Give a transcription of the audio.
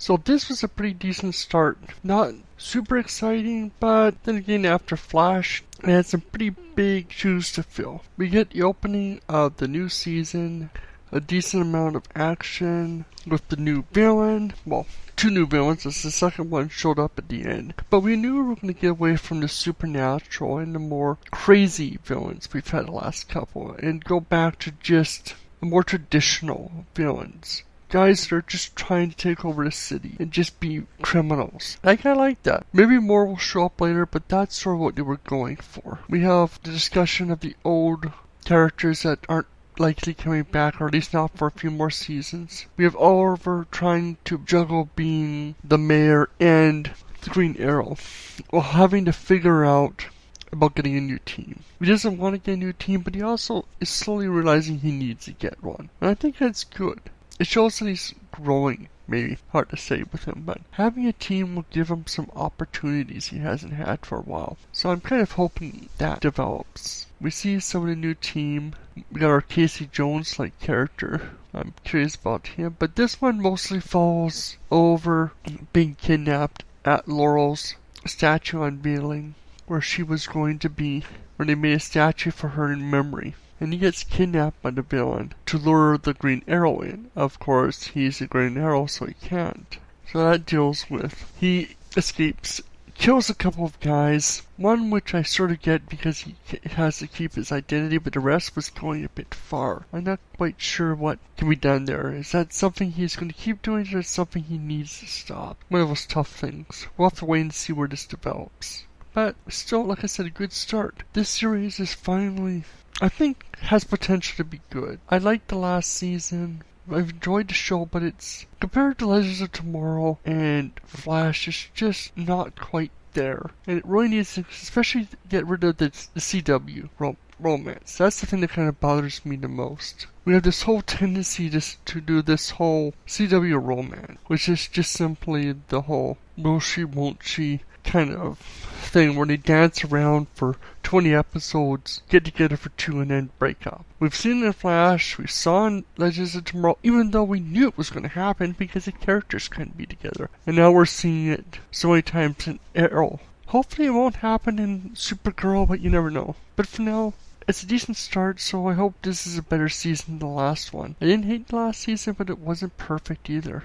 So this was a pretty decent start. Not super exciting, but then again after Flash, it had some pretty big shoes to fill. We get the opening of the new season, a decent amount of action with the new villain. Well, two new villains, as the second one showed up at the end. But we knew we were going to get away from the supernatural and the more crazy villains we've had the last couple and go back to just more traditional villains. Guys that are just trying to take over the city and just be criminals. I kinda like that. Maybe more will show up later, but that's sort of what they were going for. We have the discussion of the old characters that aren't likely coming back, or at least not for a few more seasons. We have Oliver trying to juggle being the mayor and the Green Arrow, while having to figure out about getting a new team. He doesn't want to get a new team, but he also is slowly realizing he needs to get one. And I think that's good. It shows that he's growing, maybe. Hard to say with him, but having a team will give him some opportunities he hasn't had for a while. So I'm kind of hoping that develops. We see some of the new team. We got our Casey Jones-like character. I'm curious about him, but this one mostly falls over being kidnapped at Laurel's statue unveiling, where she was going to be, where they made a statue for her in memory. And he gets kidnapped by the villain to lure the Green Arrow in. Of course, he's the Green Arrow, so he can't. So that deals with, he escapes, kills a couple of guys, one which I sort of get because he has to keep his identity, but the rest was going a bit far. I'm not quite sure what can be done there. Is that something he's going to keep doing, or is something he needs to stop? One of those tough things. We'll have to wait and see where this develops. But still, like I said, a good start. This series is finally, I think, has potential to be good. I liked the last season. I've enjoyed the show, but it's, compared to Legends of Tomorrow and Flash, it's just not quite there. And it really needs to, especially get rid of the CW romance. That's the thing that kind of bothers me the most. We have this whole tendency to do this whole CW romance, which is just simply the whole will she, won't she kind of thing where they dance around for 20 episodes, get together for 2, and then break up. We've seen it in Flash, we saw in Legends of Tomorrow, even though we knew it was going to happen because the characters couldn't be together. And now we're seeing it so many times in Arrow. Hopefully it won't happen in Supergirl, but you never know. But for now, it's a decent start, so I hope this is a better season than the last one. I didn't hate the last season, but it wasn't perfect either.